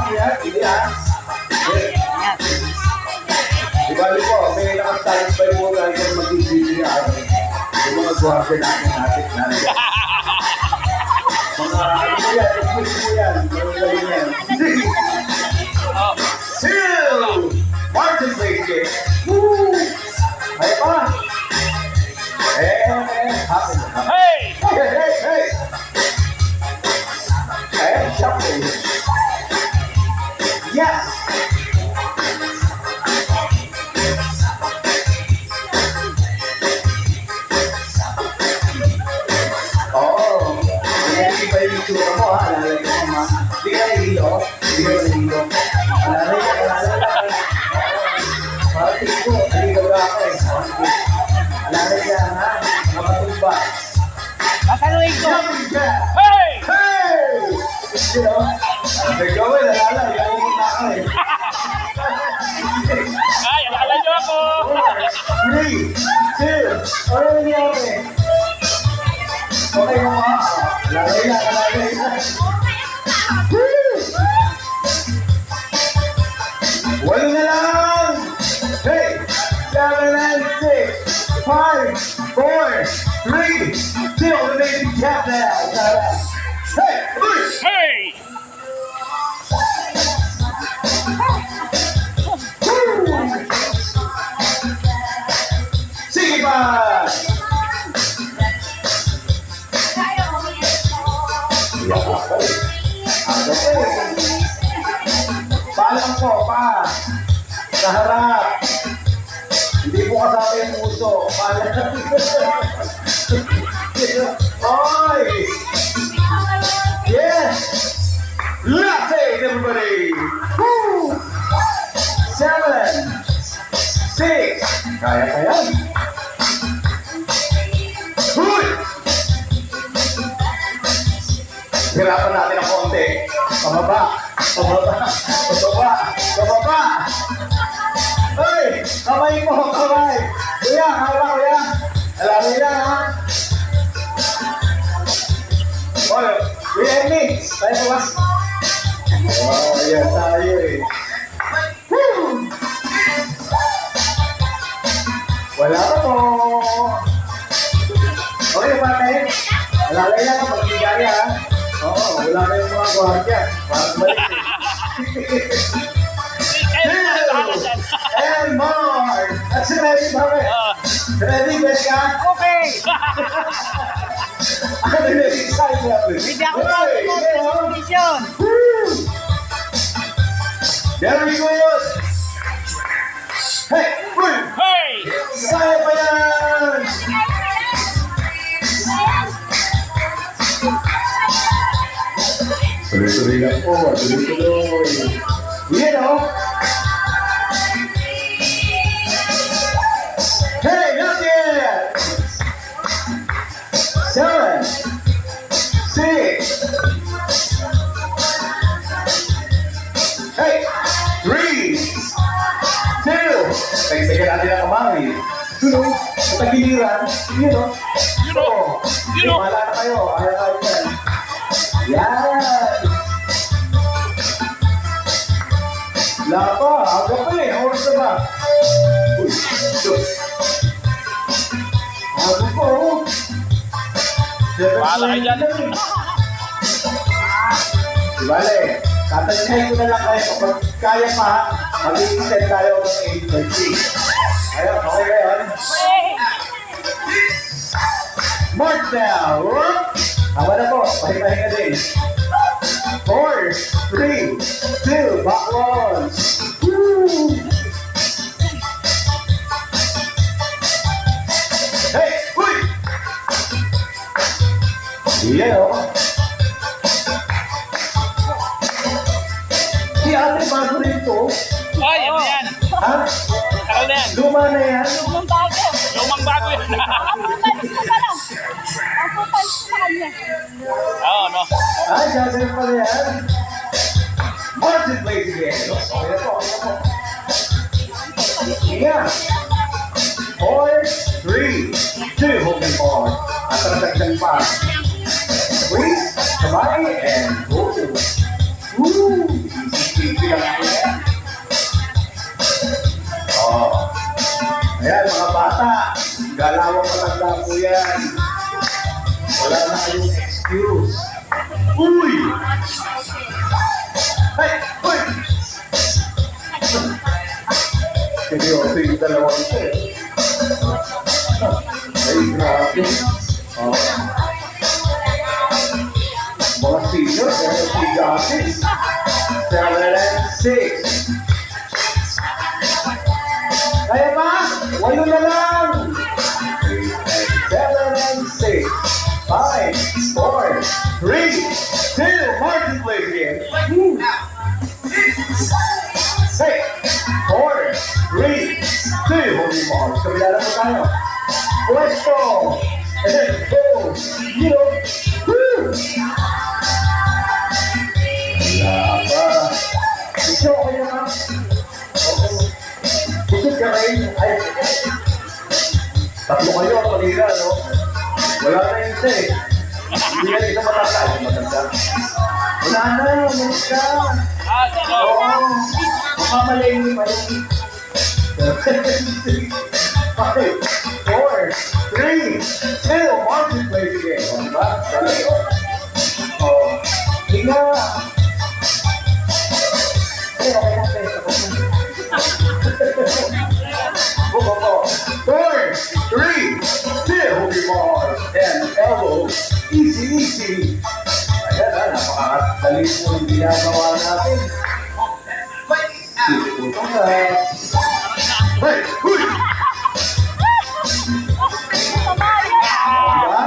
Hindi ha. Ibali po, may nakasatisfy po tayo kung mag-CPR. Yung mga guwarte natin. Mga ano po yan, excuse po yan. Mga galing yan. Two! Martin Lake. Woo! Kaya pa. Happen. Hey! Hey! Shuffle. Yes! Oh, hindi ba yung itsura mo ha? Alalay ka naman. Hindi ka nahihilo. Alalay ka. Parang ito, naligaw na ako eh. Alalay ka ha? Nakatumba. Masaluhin ko! Jumping jack! Hey! Hey! You know, nagawin, alalay. Gawin mo na ako eh. Ay, alala niyo ako! 3, 2, ano nangyari? Okay mo ma? Alalay na. Walo na lang! Hey! 7 and 6, 5, 4, 3, still the baby tap now. Hey! Hey! Sige pa! Palang po, pa! Sa harap! Hindi po kasama yung puso. Palang! Oy! Yes! Latte, everybody! Woo! 7, 6, kaya. Huy! Hirapan natin ang konti. Pababa. Hey! Kamay mo, kamay! Kuya, hawak kuya! Alam nila ha? Oy, Kuya Emmy! Tayo po ba? Oh, yan tayo eh. Woo! Wala pa po! Okay, patay. Alalay lang, magbigaya ha? Oo, wala na yung mga guardia. Parang balik eh. And more! That's ready, Bobby. Ready, Becca? Okay! I'm really excited. Hindi ako na mission. Very good. Hey, wait. Hey! Saya pa yan. Tuloy-tuloy lang po. Tuloy-tuloy. You know. Hey, not yet. 7, 6. Hey, 3, 2. Tagsagan natin ang kamay. Tuloy, sa tagiliran. You know. Wala na kayo. Ayaw yan. Yan. Lapa, aga pa eh. Oras na ba? Uy, ito. Aga po. Wala kayo dyan. Dibale, tatagay ko na lang kayo. Kapag kaya pa, mag-extend tayo ng 8.30. Ayun, okay ba yun? Mark now. Tama na po. Pahinga din. 4, 3, 2, back rolls. Woo! Hey, uy! Yeah. Si ate bago rin to. Ay, ano yan? Ha? Tagal na yan. Luma na yan. Lumang bago. Lumang bago yan. Palis ko pa lang. Ako palis ko pa kanya. Oo, no? Ay, gagawin pala yan. Martin plays again. Okay na po, okay na po. Yeah. 4, 3, 2, holding forward. At transaction pa. Squeeze, sabay, and go. Woo! Easy Uy! Ay! Uy! Seryoso yung dalawa ito eh. Ay, grabe. Oh. Mga senior, pero si Justice. 7 and 6. Kaya ba? 8 na lang. 7 and 6. 5, 4, 3, 2, Martin plays again. Hey, 4, 3, 2, holy balls. Kabila na po tayo. Puesto. And then, go. Zero. Woo! Wala pa. Ito, okay naman. Busog ka rin. Ay, tatlo kayo ang kanila, no? Wala na yung isa eh. Hindi na isa matataas. Matanda. Wala na, umalis ka. Sino? Oo. Mamamalay mo pa yun. 5, 4, 3, 2, Martin plays again. O, diba? Sabi ko. O, hinga. Ay, okay lang tayo. Go. 4, 3, 2, holy balls, and elbow. Easy. Ayan na, napakadali po yung ginagawa natin. Ito na. Hey, huy! Diba?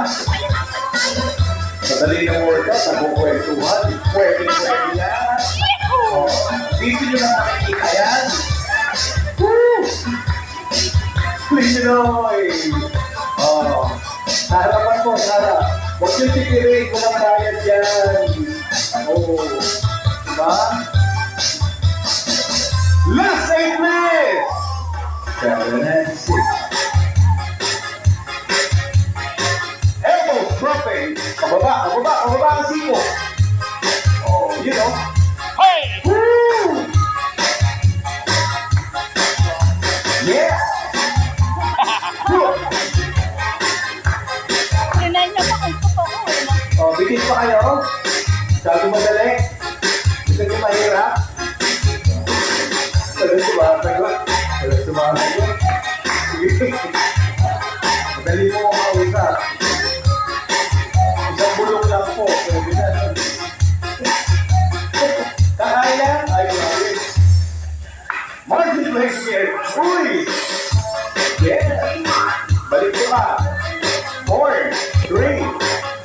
Madali ng workout, nagkukwentuhan, pwede yan. Oh, dito nyo lang nakikita yan. Woo! Please, Pinoy! Oh, sa harapan po, Sara. Huwag yung tipirin, walang bayad yan. Oh, diba? Last 8 minutes! 7 and 6. Elbow dropping. Pababa ang siko. Oh, you know. Hey! Woo! Yeah! Good! Tinay niya pa kung totoo. Oh, bitis pa kayo? Sabi madali? Gusto niyo mahirap? Walang sumasagot. Sige. Madali mo ako kausap. Isang bulong lang po. Pwede na. Kakain na? Ayun. Martin plays again. Uy! Yeah! Balik ko ka.